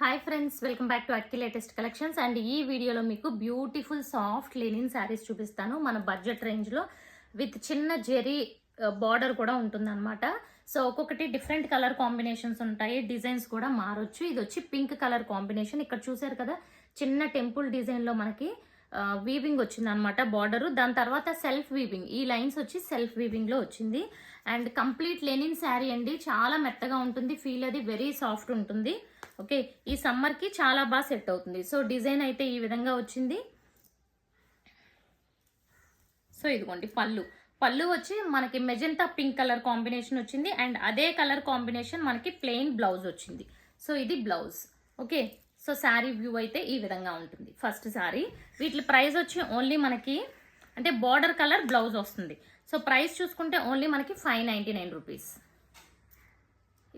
Hi friends, welcome back to అట్కి latest collections. And ఈ వీడియోలో మీకు బ్యూటిఫుల్ సాఫ్ట్ లినిన్ శారీస్ చూపిస్తాను మన బడ్జెట్ రేంజ్లో విత్ చిన్న జెరీ బార్డర్ కూడా ఉంటుందన్నమాట. సో ఒక్కొక్కటి డిఫరెంట్ కలర్ కాంబినేషన్స్ ఉంటాయి, డిజైన్స్ కూడా మారొచ్చు. ఇది వచ్చి పింక్ కలర్ కాంబినేషన్. ఇక్కడ చూసారు కదా, చిన్న టెంపుల్ డిజైన్లో మనకి వీవింగ్ వచ్చింది అనమాట బార్డరు. దాని తర్వాత సెల్ఫ్ వీవింగ్, ఈ లైన్స్ వచ్చి సెల్ఫ్ వీవింగ్లో వచ్చింది. అండ్ కంప్లీట్ లెనిన్ శారీ అండి, చాలా మెత్తగా ఉంటుంది, ఫీల్ అది వెరీ సాఫ్ట్ ఉంటుంది. ఓకే, ఈ సమ్మర్కి చాలా బాగా సెట్ అవుతుంది. సో డిజైన్ అయితే ఈ విధంగా వచ్చింది. సో ఇదిగోండి పళ్ళు వచ్చి మనకి మెజెంటా పింక్ కలర్ కాంబినేషన్ వచ్చింది. అండ్ అదే కలర్ కాంబినేషన్ మనకి ప్లెయిన్ బ్లౌజ్ వచ్చింది. సో ఇది blouse. Okay, so sari view అయితే ఈ విధంగా ఉంటుంది. ఫస్ట్ శారీ, వీటి ప్రైస్ వచ్చి ఓన్లీ మనకి అంటే బార్డర్ కలర్ బ్లౌజ్ వస్తుంది. సో ప్రైస్ చూసుకుంటే ఓన్లీ మనకి 599 రూపీస్.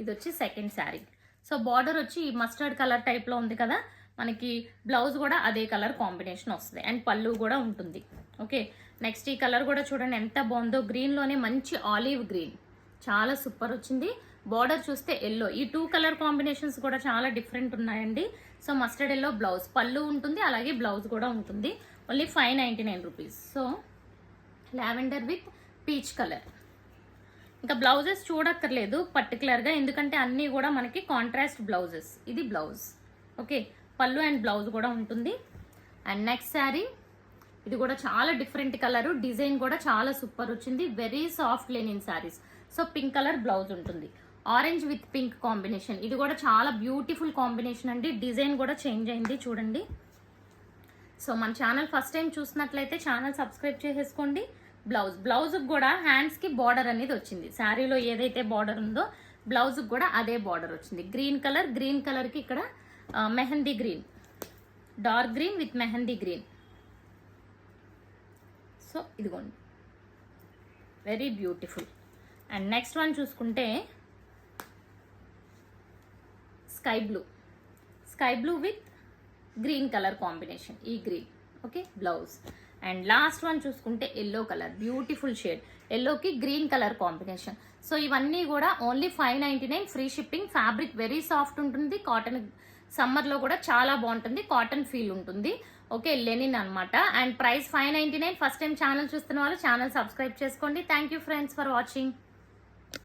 ఇది వచ్చి సెకండ్ శారీ. సో బార్డర్ వచ్చి మస్టర్డ్ కలర్ టైప్లో ఉంది కదా, మనకి బ్లౌజ్ కూడా అదే కలర్ కాంబినేషన్ వస్తుంది. అండ్ పళ్ళు కూడా ఉంటుంది. ఓకే, నెక్స్ట్ ఈ కలర్ కూడా చూడండి ఎంత బాగుందో, గ్రీన్లోనే మంచి ఆలివ్ గ్రీన్, చాలా సూపర్ వచ్చింది. బార్డర్ చూస్తే ఎల్లో, ఈ 2 కలర్ కాంబినేషన్స్ కూడా చాలా డిఫరెంట్ ఉన్నాయండి. సో మస్టర్డ్ ఎల్లో బ్లౌజ్, పళ్ళు ఉంటుంది, అలాగే బ్లౌజ్ కూడా ఉంటుంది. Only 599 rupees. So lavender with peach colour. ఇంకా బ్లౌజెస్ చూడక్కర్లేదు పర్టికులర్గా, ఎందుకంటే అన్నీ కూడా మనకి కాంట్రాస్ట్ బ్లౌజెస్. ఇది బ్లౌజ్. ఓకే, పళ్ళు అండ్ బ్లౌజ్ కూడా ఉంటుంది. అండ్ నెక్స్ట్ శారీ, ఇది కూడా చాలా డిఫరెంట్ కలరు, డిజైన్ కూడా చాలా సూపర్ వచ్చింది. Very soft Lenin saris. So pink colour blouse ఉంటుంది, ఆరెంజ్ విత్ పింక్ కాంబినేషన్. ఇది కూడా చాలా బ్యూటిఫుల్ కాంబినేషన్ అండి, డిజైన్ కూడా చేంజ్ అయింది చూడండి. సో మన ఛానల్ ఫస్ట్ టైం చూసినట్లయితే ఛానల్ సబ్స్క్రైబ్ చేసేసుకోండి. బ్లౌజ్ కూడా హ్యాండ్స్కి బార్డర్ అనేది వచ్చింది. శారీలో ఏదైతే బార్డర్ ఉందో బ్లౌజ్కి కూడా అదే బార్డర్ వచ్చింది. గ్రీన్ కలర్కి ఇక్కడ mehndi green, dark green with mehndi green. So ఇదిగోండి, very beautiful. And next one చూసుకుంటే sky blue with green colour combination, ఈ green. Okay, blouse. And last one చూసుకుంటే ఎల్లో కలర్, బ్యూటిఫుల్ షేడ్, ఎల్లోకి గ్రీన్ కలర్ కాంబినేషన్. సో ఇవన్నీ కూడా only 599, free shipping. Fabric very soft ఉంటుంది, cotton, సమ్మర్లో కూడా చాలా బాగుంటుంది, కాటన్ ఫీల్ ఉంటుంది. ఓకే, లెనిన్ అనమాట. And price 599. First time channel చూస్తున్న వాళ్ళు ఛానల్ సబ్స్క్రైబ్ చేసుకోండి. Thank you friends for watching.